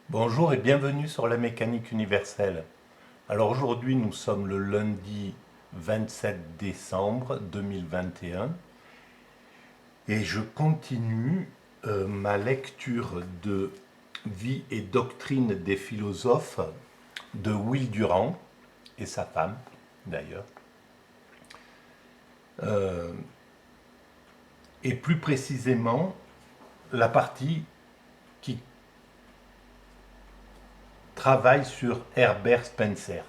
Bonjour et bienvenue sur la mécanique universelle. Alors aujourd'hui nous sommes le lundi 27 décembre 2021 et je continue ma lecture de Vie et doctrine des philosophes de Will Durant et sa femme d'ailleurs. Euh, et plus précisément la partie qui travaille sur Herbert Spencer.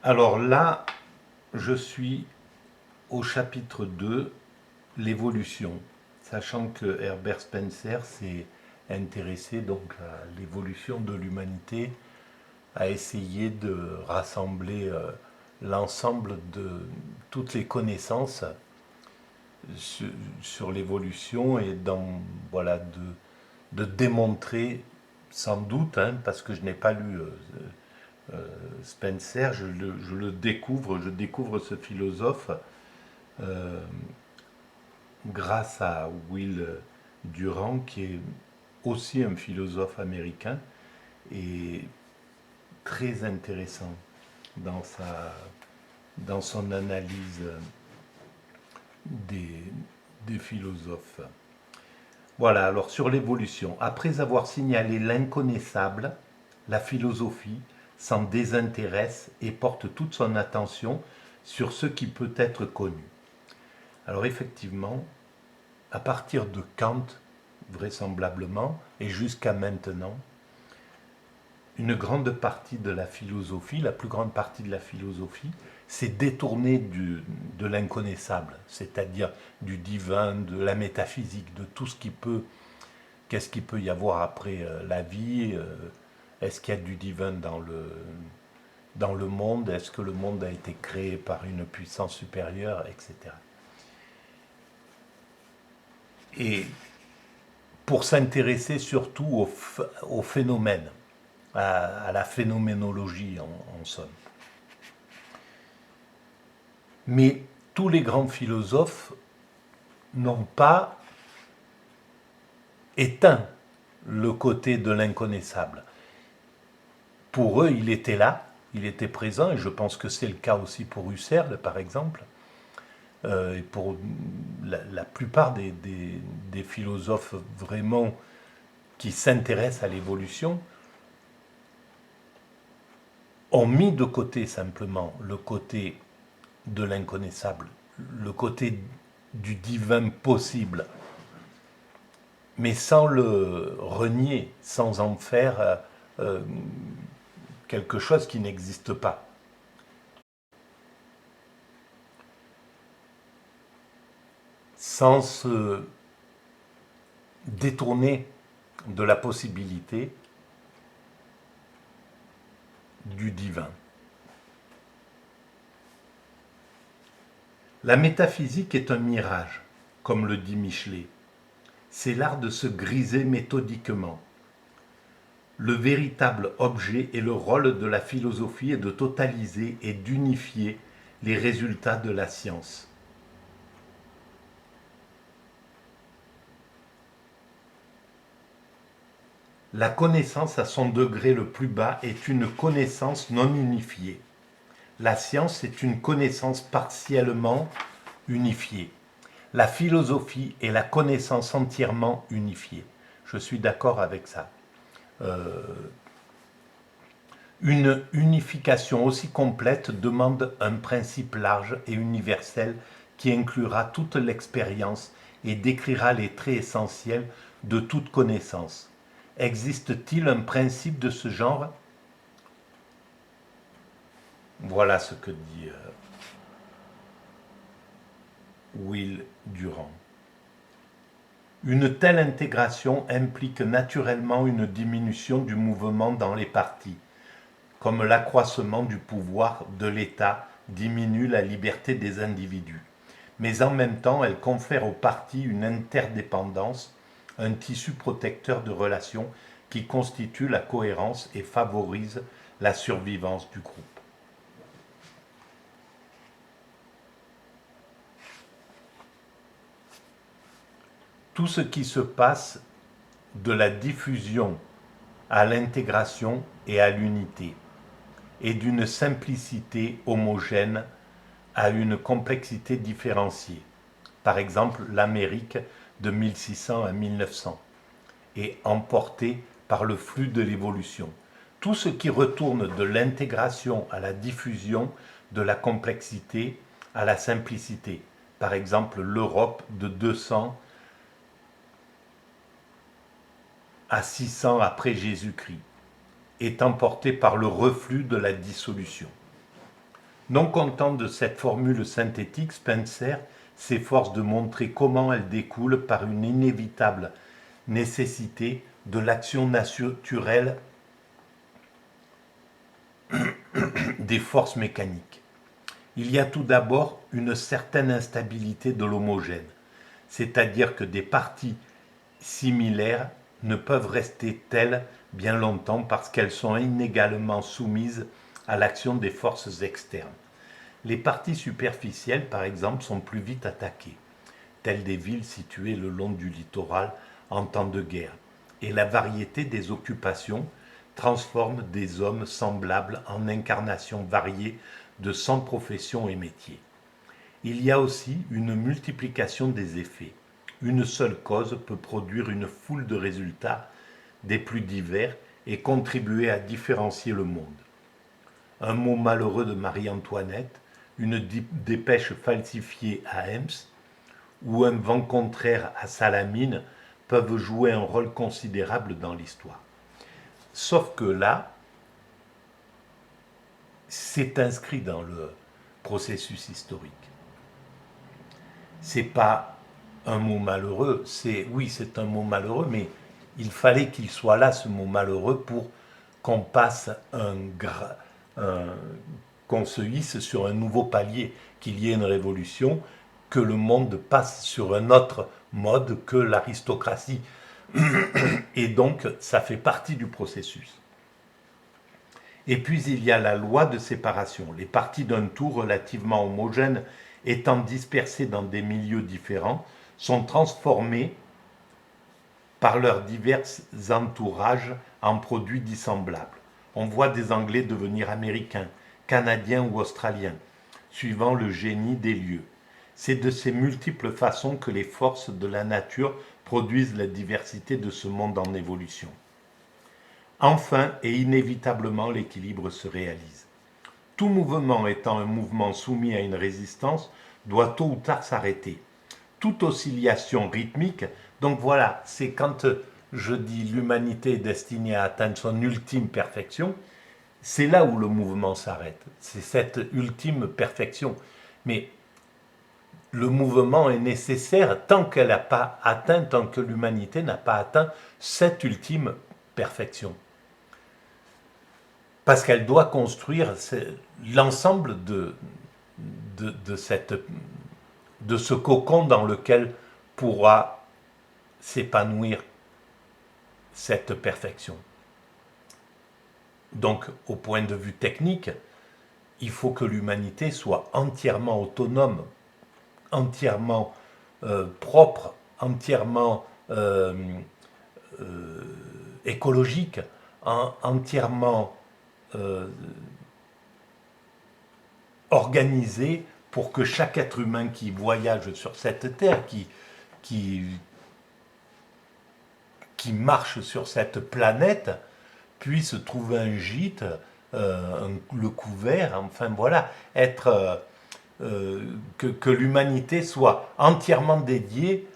Alors là, je suis au chapitre 2, l'évolution, sachant que Herbert Spencer s'est intéressé donc à l'évolution de l'humanité, a essayé de rassembler l'ensemble de toutes les connaissances sur, sur l'évolution et voilà, de démontrer sans doute, hein, parce que je n'ai pas lu Spencer, je découvre ce philosophe euh, grâce à Will Durant, qui est aussi un philosophe américain et très intéressant dans, dans son analyse des, des philosophes. Voilà, alors sur l'évolution, après avoir signalé l'inconnaissable, la philosophie s'en désintéresse et porte toute son attention sur ce qui peut être connu. Alors effectivement, à partir de Kant, vraisemblablement, et jusqu'à maintenant, une grande partie de la philosophie, la plus grande partie de la philosophie, s'est détournée de l'inconnaissable, c'est-à-dire du divin, de la métaphysique, de tout ce qui peut, qu'est-ce qu'il peut y avoir après la vie, est-ce qu'il y a du divin dans le monde, est-ce que le monde a été créé par une puissance supérieure, etc. Et pour s'intéresser surtout au phénomène, à la phénoménologie en somme. Mais tous les grands philosophes n'ont pas éteint le côté de l'inconnaissable. Pour eux, il était là, il était présent, et je pense que c'est le cas aussi pour Husserl, par exemple, et pour la plupart des philosophes vraiment qui s'intéressent à l'évolution, ont mis de côté simplement le côté de l'inconnaissable, le côté du divin possible, mais sans le renier, sans en faire euh, quelque chose qui n'existe pas. Sans se détourner de la possibilité du divin. La métaphysique est un mirage, comme le dit Michelet. C'est l'art de se griser méthodiquement. Le véritable objet et le rôle de la philosophie est de totaliser et d'unifier les résultats de la science. La connaissance à son degré le plus bas est une connaissance non unifiée. La science est une connaissance partiellement unifiée. La philosophie est la connaissance entièrement unifiée. Je suis d'accord avec ça. Euh, une unification aussi complète demande un principe large et universel qui inclura toute l'expérience et décrira les traits essentiels de toute connaissance. Existe-t-il un principe de ce genre? Voilà ce que dit Will Durant. Une telle intégration implique naturellement une diminution du mouvement dans les parties, comme l'accroissement du pouvoir de l'État diminue la liberté des individus. Mais en même temps, elle confère aux parties une interdépendance, un tissu protecteur de relations qui constitue la cohérence et favorise la survivance du groupe. Tout ce qui se passe de la diffusion à l'intégration et à l'unité, et d'une simplicité homogène à une complexité différenciée. Par exemple, l'Amérique de 1600 à 1900 est emportée par le flux de l'évolution. Tout ce qui retourne de l'intégration à la diffusion, de la complexité à la simplicité. Par exemple, l'Europe de 200 à 600 après Jésus-Christ est emportée par le reflux de la dissolution. Non content de cette formule synthétique, Spencer s'efforce de montrer comment elle découle par une inévitable nécessité de l'action naturelle des forces mécaniques. Il y a tout d'abord une certaine instabilité de l'homogène, c'est-à-dire que des parties similaires ne peuvent rester telles bien longtemps parce qu'elles sont inégalement soumises à l'action des forces externes. Les parties superficielles, par exemple, sont plus vite attaquées, telles des villes situées le long du littoral en temps de guerre, et la variété des occupations transforme des hommes semblables en incarnations variées de 100 professions et métiers. Il y a aussi une multiplication des effets. Une seule cause peut produire une foule de résultats des plus divers et contribuer à différencier le monde. Un mot malheureux de Marie-Antoinette, une dépêche falsifiée à Ems ou un vent contraire à Salamine peuvent jouer un rôle considérable dans l'histoire. Sauf que là, c'est inscrit dans le processus historique. C'est pas un mot malheureux, c'est un mot malheureux, mais il fallait qu'il soit là, ce mot malheureux, pour qu'on passe qu'on se hisse sur un nouveau palier, qu'il y ait une révolution, que le monde passe sur un autre mode que l'aristocratie. Et donc, ça fait partie du processus. Et puis, il y a la loi de séparation. Les parties d'un tout relativement homogène étant dispersées dans des milieux différents, sont transformées par leurs divers entourages en produits dissemblables. On voit des Anglais devenir Américains, Canadiens ou Australiens, suivant le génie des lieux. C'est de ces multiples façons que les forces de la nature produisent la diversité de ce monde en évolution. Enfin et inévitablement, l'équilibre se réalise. Tout mouvement étant un mouvement soumis à une résistance doit tôt ou tard s'arrêter. Toute oscillation rythmique, donc voilà, c'est quand je dis l'humanité est destinée à atteindre son ultime perfection, c'est là où le mouvement s'arrête. C'est cette ultime perfection. Mais le mouvement est nécessaire tant qu'elle n'a pas atteint, tant que l'humanité n'a pas atteint cette ultime perfection. Parce qu'elle doit construire l'ensemble de ce cocon dans lequel pourra s'épanouir cette perfection. Donc, au point de vue technique, il faut que l'humanité soit entièrement autonome, entièrement propre, entièrement écologique, entièrement organisée pour que chaque être humain qui voyage sur cette terre, qui marche sur cette planète, puisse trouver un gîte, le couvert, enfin voilà, que l'humanité soit entièrement dédiée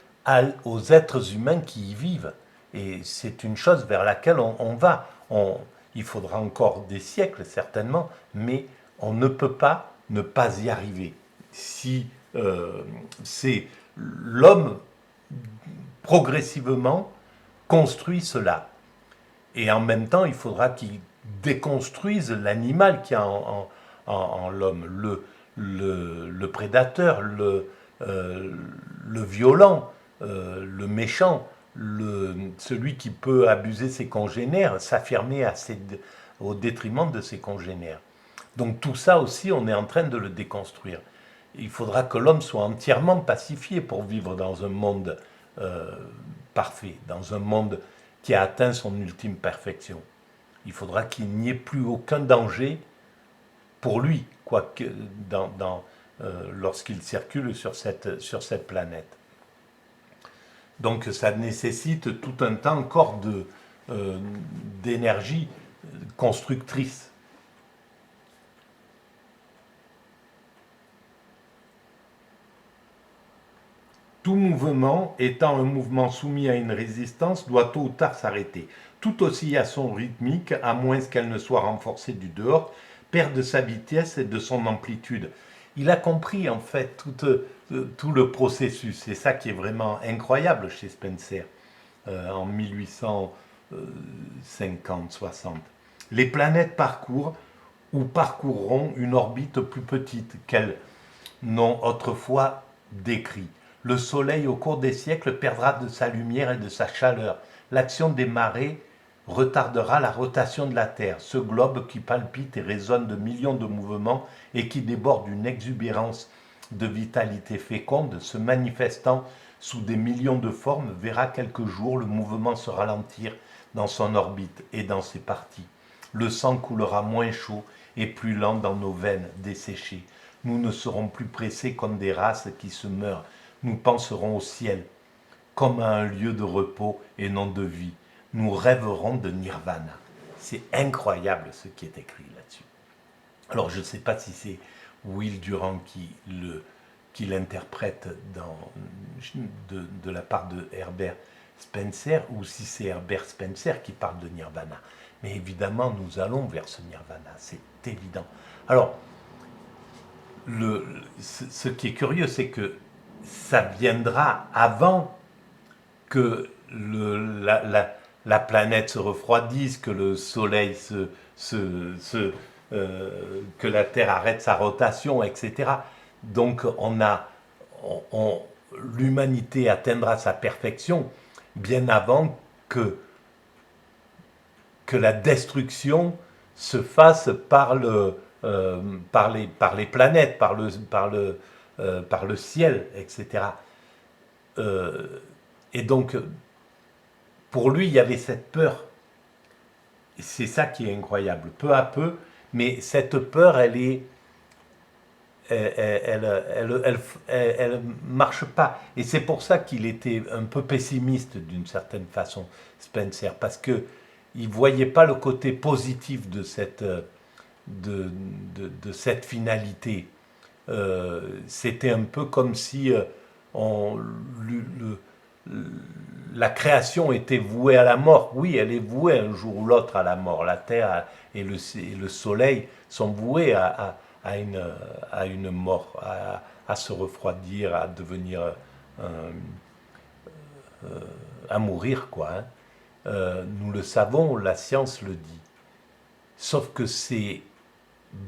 aux êtres humains qui y vivent. Et c'est une chose vers laquelle on va. Il faudra encore des siècles certainement, mais on ne peut pas ne pas y arriver. Si c'est l'homme progressivement construit cela. Et en même temps, il faudra qu'il déconstruise l'animal qui a en l'homme, le prédateur, le violent, le méchant, celui qui peut abuser ses congénères, s'affirmer au détriment de ses congénères. Donc tout ça aussi, on est en train de le déconstruire. Il faudra que l'homme soit entièrement pacifié pour vivre dans un monde parfait, dans un monde qui a atteint son ultime perfection. Il faudra qu'il n'y ait plus aucun danger pour lui, quoique lorsqu'il circule sur cette planète. Donc ça nécessite tout un temps encore d'énergie constructrice. Tout mouvement, étant un mouvement soumis à une résistance, doit tôt ou tard s'arrêter. Toute oscillation rythmique, à moins qu'elle ne soit renforcée du dehors, perd de sa vitesse et de son amplitude. Il a compris en fait tout le processus. C'est ça qui est vraiment incroyable chez Spencer en 1850-60. Les planètes parcourent ou parcourront une orbite plus petite qu'elles n'ont autrefois décrit. Le Soleil, au cours des siècles, perdra de sa lumière et de sa chaleur. L'action des marées retardera la rotation de la Terre. Ce globe qui palpite et résonne de millions de mouvements et qui déborde d'une exubérance de vitalité féconde, se manifestant sous des millions de formes, verra quelques jours le mouvement se ralentir dans son orbite et dans ses parties. Le sang coulera moins chaud et plus lent dans nos veines desséchées. Nous ne serons plus pressés comme des races qui se meurent. Nous penserons au ciel comme à un lieu de repos et non de vie. Nous rêverons de nirvana. C'est incroyable ce qui est écrit là-dessus. Alors je ne sais pas si c'est Will Durant qui l'interprète de la part de Herbert Spencer ou si c'est Herbert Spencer qui parle de nirvana. Mais évidemment, nous allons vers ce nirvana, c'est évident. Alors, ce qui est curieux, c'est que ça viendra avant que la planète se refroidisse, que le Soleil que la Terre arrête sa rotation, etc. Donc l'humanité atteindra sa perfection bien avant que la destruction se fasse par les planètes, par le ciel, etc. Et donc, pour lui, il y avait cette peur. Et c'est ça qui est incroyable. Peu à peu, mais cette peur, elle marche pas. Et c'est pour ça qu'il était un peu pessimiste d'une certaine façon, Spencer, parce que il voyait pas le côté positif de cette finalité. C'était un peu comme si la création était vouée à la mort. Oui, elle est vouée un jour ou l'autre à la mort. La terre et le soleil sont voués à une mort, à se refroidir, à devenir à mourir, quoi. Hein. Nous le savons, la science le dit. Sauf que c'est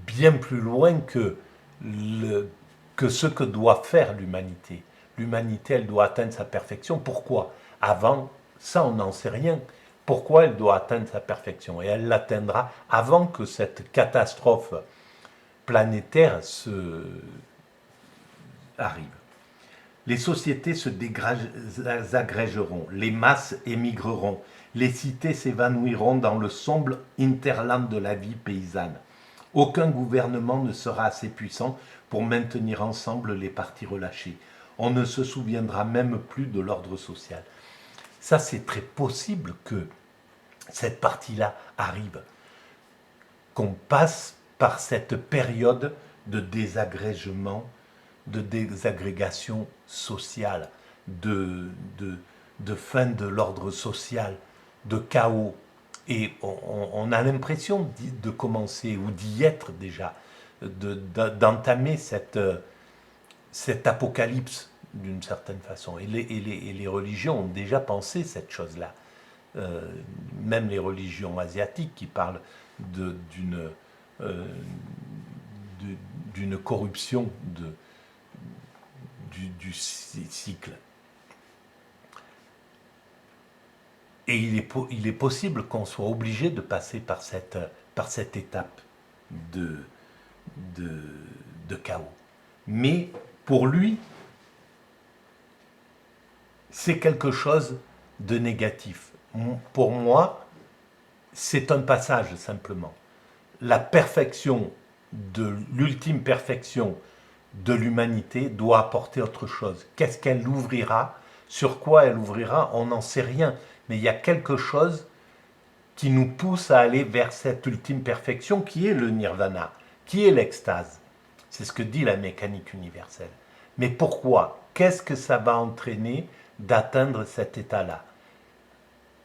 bien plus loin que ce que doit faire l'humanité. L'humanité, elle doit atteindre sa perfection. Pourquoi? Avant, ça, on n'en sait rien. Pourquoi elle doit atteindre sa perfection? Et elle l'atteindra avant que cette catastrophe planétaire arrive. Les sociétés se désagrégeront, les masses émigreront, les cités s'évanouiront dans le sombre hinterland de la vie paysanne. Aucun gouvernement ne sera assez puissant pour maintenir ensemble les partis relâchés. On ne se souviendra même plus de l'ordre social. Ça, c'est très possible que cette partie-là arrive, qu'on passe par cette période de désagrégement, de désagrégation sociale, de fin de l'ordre social, de chaos. Et on a l'impression de commencer, ou d'y être déjà, d'entamer cet apocalypse d'une certaine façon. Et les religions ont déjà pensé cette chose-là. Même les religions asiatiques qui parlent d'une corruption du cycle. Et il est possible qu'on soit obligé de passer par cette étape de chaos. Mais pour lui, c'est quelque chose de négatif. pour moi, c'est un passage simplement. La perfection l'ultime perfection de l'humanité doit apporter autre chose. Qu'est-ce qu'elle ouvrira? Sur quoi elle ouvrira? On n'en sait rien. Mais il y a quelque chose qui nous pousse à aller vers cette ultime perfection qui est le nirvana, qui est l'extase. C'est ce que dit la mécanique universelle. Mais pourquoi? Qu'est-ce que ça va entraîner d'atteindre cet état-là?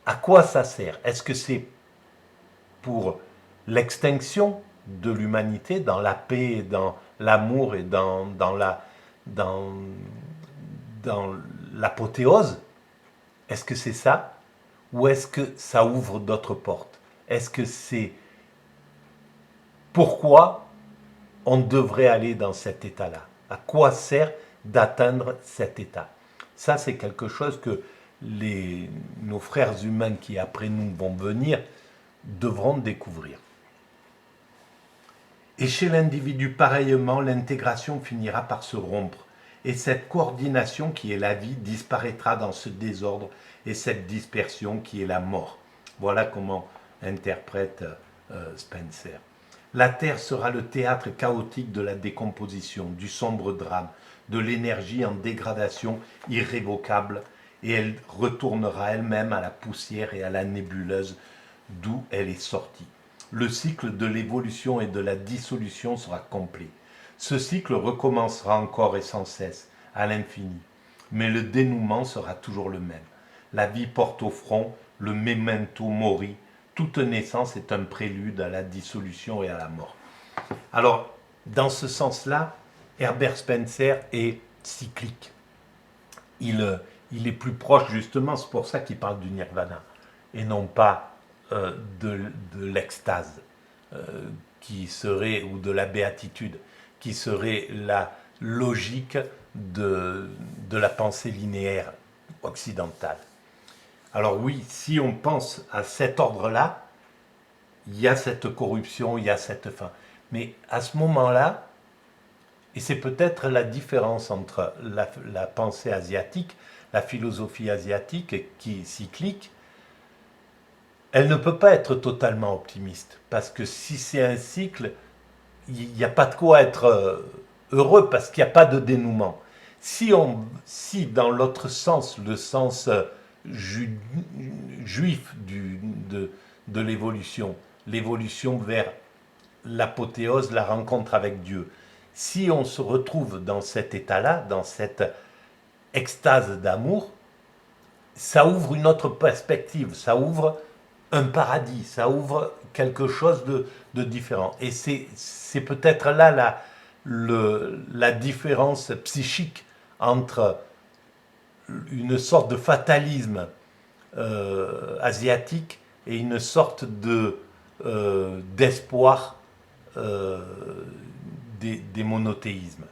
À quoi ça sert? Est-ce que c'est pour l'extinction de l'humanité dans la paix, dans l'amour et dans l'apothéose? Est-ce que c'est ça? Ou est-ce que ça ouvre d'autres portes? Est-ce que c'est pourquoi on devrait aller dans cet état-là? À quoi sert d'atteindre cet état? Ça, c'est quelque chose que nos frères humains qui après nous vont venir devront découvrir. Et chez l'individu, pareillement, l'intégration finira par se rompre. Et cette coordination qui est la vie disparaîtra dans ce désordre et cette dispersion qui est la mort. Voilà comment interprète Spencer. La Terre sera le théâtre chaotique de la décomposition, du sombre drame, de l'énergie en dégradation irrévocable, et elle retournera elle-même à la poussière et à la nébuleuse d'où elle est sortie. Le cycle de l'évolution et de la dissolution sera complet. Ce cycle recommencera encore et sans cesse, à l'infini. Mais le dénouement sera toujours le même. La vie porte au front le memento mori. Toute naissance est un prélude à la dissolution et à la mort. Alors, dans ce sens-là, Herbert Spencer est cyclique. Il est plus proche, justement, c'est pour ça qu'il parle du nirvana, et non pas de l'extase, qui serait, ou de la béatitude, qui serait la logique de la pensée linéaire occidentale. Alors oui, si on pense à cet ordre-là, il y a cette corruption, il y a cette fin. Mais à ce moment-là, et c'est peut-être la différence entre la pensée asiatique, la philosophie asiatique qui est cyclique, elle ne peut pas être totalement optimiste. Parce que si c'est un cycle, il n'y a pas de quoi être heureux parce qu'il n'y a pas de dénouement. Si dans l'autre sens, le sens juif de l'évolution vers l'apothéose, la rencontre avec Dieu, si on se retrouve dans cet état-là, dans cette extase d'amour, ça ouvre une autre perspective, ça ouvre un paradis, ça ouvre quelque chose de différent. Et c'est peut-être là la différence psychique entre une sorte de fatalisme asiatique et une sorte d'espoir des monothéismes,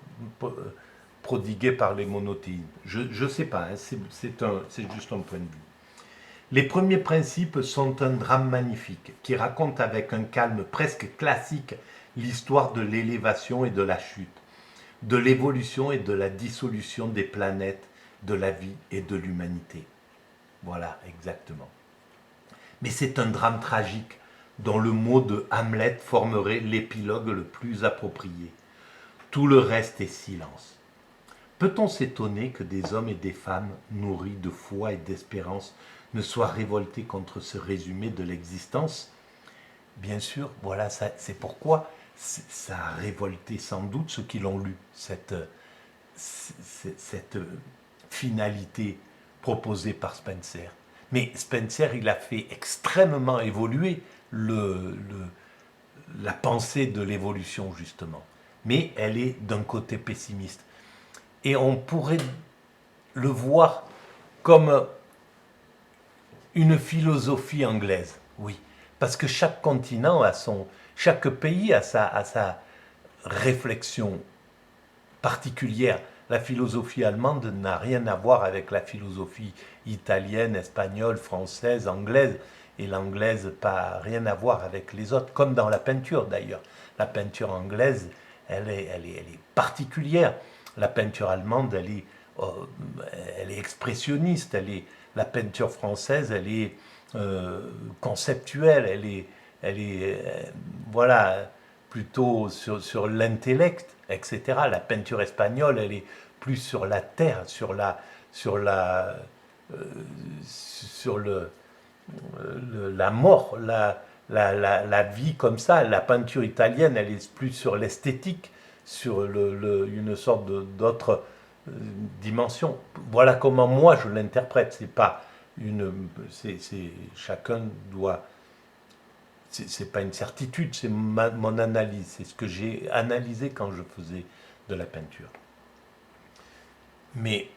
prodigués par les monothéismes. Je ne sais pas, hein, c'est juste un point de vue. Les premiers principes sont un drame magnifique qui raconte avec un calme presque classique l'histoire de l'élévation et de la chute, de l'évolution et de la dissolution des planètes, de la vie et de l'humanité. Voilà, exactement. Mais c'est un drame tragique dont le mot de Hamlet formerait l'épilogue le plus approprié. Tout le reste est silence. Peut-on s'étonner que des hommes et des femmes, nourris de foi et d'espérance, ne soient révoltés contre ce résumé de l'existence? Bien sûr, voilà, c'est pourquoi ça a révolté sans doute ceux qui l'ont lu, cette finalité proposée par Spencer. Mais Spencer, il a fait extrêmement évoluer la pensée de l'évolution, justement. Mais elle est d'un côté pessimiste. Et on pourrait le voir comme une philosophie anglaise, oui. Parce que chaque continent chaque pays a sa réflexion particulière. La philosophie allemande n'a rien à voir avec la philosophie italienne, espagnole, française, anglaise. Et l'anglaise pas rien à voir avec les autres, comme dans la peinture d'ailleurs. La peinture anglaise, elle est particulière. La peinture allemande, elle est expressionniste. La peinture française, elle est conceptuelle, voilà, plutôt sur l'intellect, etc. La peinture espagnole, elle est plus sur la terre, sur la, euh, sur la mort, la vie comme ça. La peinture italienne, elle est plus sur l'esthétique, sur une sorte d'autre dimension. Voilà comment moi je l'interprète. C'est pas chacun doit. C'est pas une certitude, c'est mon analyse. C'est ce que j'ai analysé quand je faisais de la peinture. Mais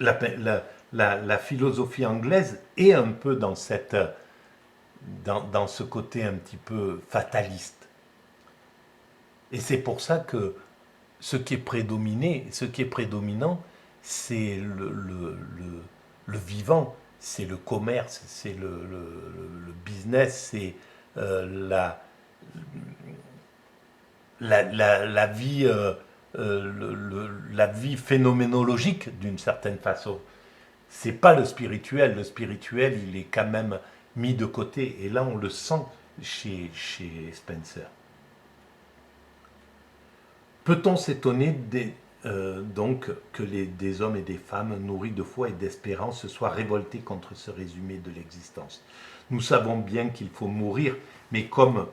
la, la philosophie anglaise est un peu dans ce côté un petit peu fataliste. Et c'est pour ça que ce qui est prédominant, c'est le vivant, c'est le commerce, c'est le business, c'est la, la vie, la vie phénoménologique d'une certaine façon. C'est pas le spirituel. Le spirituel, il est quand même mis de côté. Et là, on le sent chez Spencer. Peut-on s'étonner donc que des hommes et des femmes nourris de foi et d'espérance se soient révoltés contre ce résumé de l'existence? Nous savons bien qu'il faut mourir, mais comme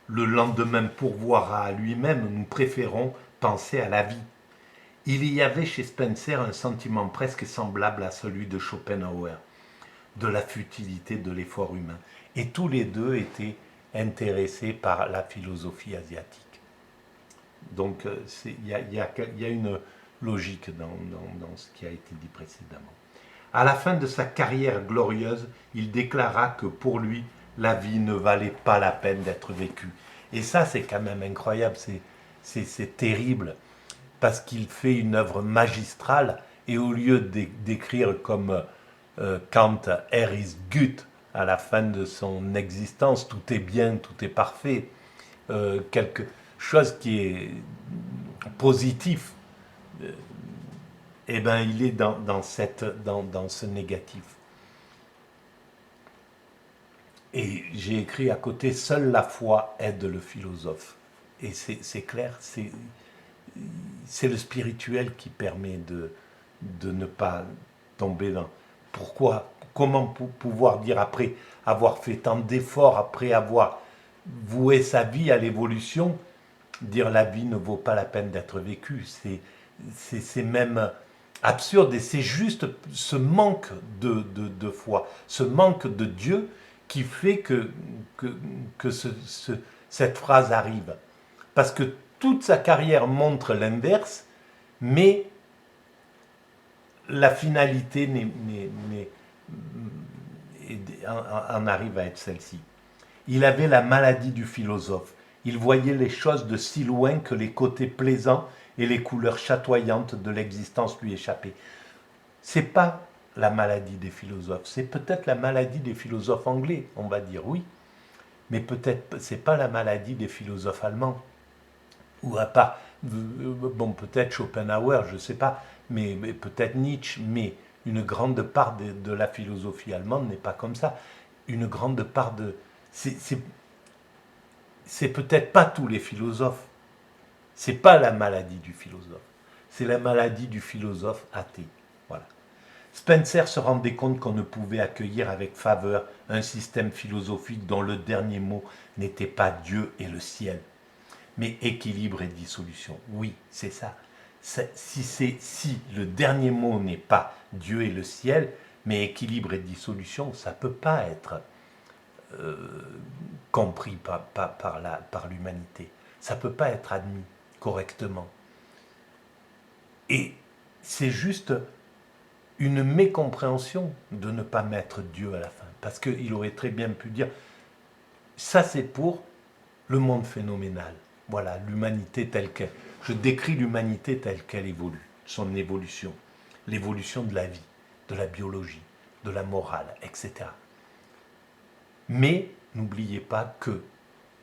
le lendemain pourvoira à lui-même, nous préférons penser à la vie. Il y avait chez Spencer un sentiment presque semblable à celui de Schopenhauer, de la futilité de l'effort humain. Et tous les deux étaient intéressés par la philosophie asiatique. Donc il y a une logique dans ce qui a été dit précédemment. À la fin de sa carrière glorieuse, il déclara que pour lui, la vie ne valait pas la peine d'être vécue. Et ça, c'est quand même incroyable, c'est terrible, parce qu'il fait une œuvre magistrale, et au lieu d'écrire comme Kant, Er ist gut, à la fin de son existence, tout est bien, tout est parfait, quelque chose qui est positif, eh ben, il est dans ce négatif. Et j'ai écrit à côté, seule la foi aide le philosophe. Et c'est clair, c'est le spirituel qui permet de ne pas tomber dans... Pourquoi? Comment pouvoir dire après avoir fait tant d'efforts, après avoir voué sa vie à l'évolution, dire la vie ne vaut pas la peine d'être vécue? C'est même absurde, et c'est juste ce manque de foi, ce manque de Dieu qui fait que cette phrase arrive. Parce que toute sa carrière montre l'inverse, mais la finalité en arrive à être celle-ci. Il avait la maladie du philosophe. Il voyait les choses de si loin que les côtés plaisants et les couleurs chatoyantes de l'existence lui échappaient. C'est pas la maladie des philosophes, c'est peut-être la maladie des philosophes anglais, on va dire oui, mais peut-être c'est pas la maladie des philosophes allemands. Ou à part, bon, peut-être Schopenhauer, je ne sais pas, mais peut-être Nietzsche, mais une grande part de la philosophie allemande n'est pas comme ça. Une grande part de... C'est peut-être pas tous les philosophes. C'est pas la maladie du philosophe. C'est la maladie du philosophe athée. Voilà. Spencer se rendait compte qu'on ne pouvait accueillir avec faveur un système philosophique dont le dernier mot n'était pas Dieu et le ciel, mais équilibre et dissolution. Oui, c'est ça. Si le dernier mot n'est pas Dieu et le ciel, mais équilibre et dissolution, ça ne peut pas être compris par l'humanité. Ça ne peut pas être admis correctement. Et c'est juste une mécompréhension de ne pas mettre Dieu à la fin. Parce qu'il aurait très bien pu dire, ça c'est pour le monde phénoménal. Voilà, l'humanité telle qu'elle. Je décris l'humanité telle qu'elle évolue, son évolution, l'évolution de la vie, de la biologie, de la morale, etc. Mais n'oubliez pas que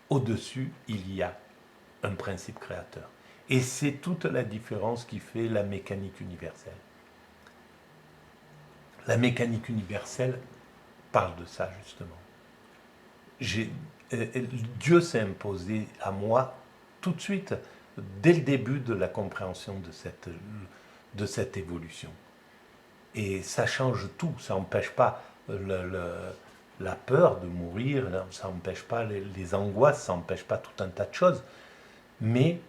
au-dessus, il y a un principe créateur. Et c'est toute la différence qui fait la mécanique universelle. La mécanique universelle parle de ça, justement. Dieu s'est imposé à moi tout de suite, dès le début de la compréhension de cette évolution. Et ça change tout, ça n'empêche pas la peur de mourir, ça n'empêche pas les angoisses, ça n'empêche pas tout un tas de choses, mais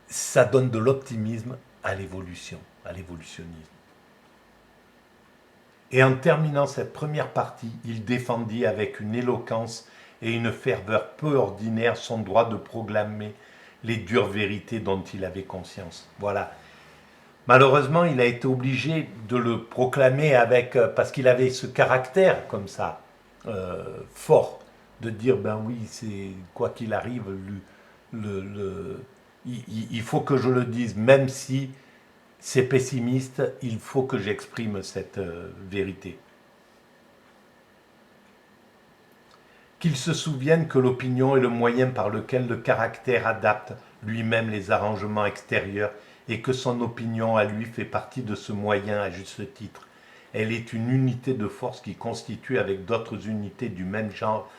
ça donne de l'optimisme à l'évolution, à l'évolutionnisme. Et en terminant cette première partie, il défendit avec une éloquence et une ferveur peu ordinaire son droit de proclamer les dures vérités dont il avait conscience. Voilà. Malheureusement, il a été obligé de le proclamer parce qu'il avait ce caractère comme ça, fort, de dire ben oui, c'est quoi qu'il arrive, il faut que je le dise, même si c'est pessimiste, il faut que j'exprime cette vérité. Qu'il se souvienne que l'opinion est le moyen par lequel le caractère adapte lui-même les arrangements extérieurs et que son opinion à lui fait partie de ce moyen à juste titre. Elle est une unité de force qui constitue avec d'autres unités du même genre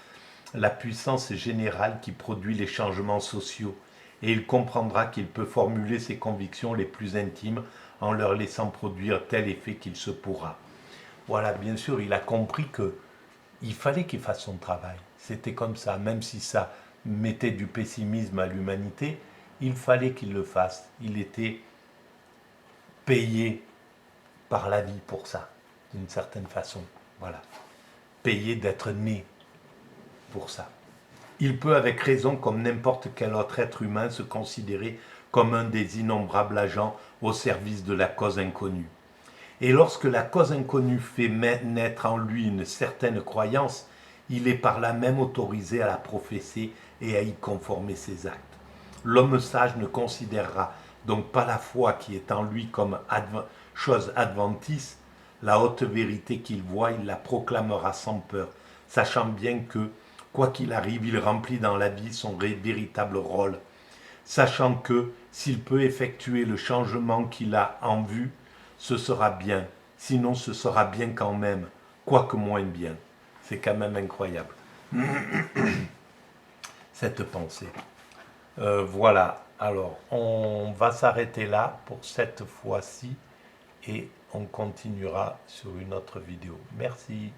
la puissance générale qui produit les changements sociaux, et il comprendra qu'il peut formuler ses convictions les plus intimes en leur laissant produire tel effet qu'il se pourra. Voilà, bien sûr, il a compris qu'il fallait qu'il fasse son travail. C'était comme ça, même si ça mettait du pessimisme à l'humanité, il fallait qu'il le fasse. Il était payé par la vie pour ça, d'une certaine façon. Voilà. Payé d'être né pour ça. Il peut avec raison, comme n'importe quel autre être humain, se considérer comme un des innombrables agents au service de la cause inconnue. Et lorsque la cause inconnue fait naître en lui une certaine croyance, il est par là même autorisé à la professer et à y conformer ses actes. L'homme sage ne considérera donc pas la foi qui est en lui comme chose adventice. La haute vérité qu'il voit, il la proclamera sans peur, sachant bien que, quoi qu'il arrive, il remplit dans la vie son véritable rôle, sachant que, s'il peut effectuer le changement qu'il a en vue, ce sera bien, sinon ce sera bien quand même, quoique moins bien. C'est quand même incroyable, cette pensée. Voilà, alors on va s'arrêter là pour cette fois-ci et on continuera sur une autre vidéo. Merci.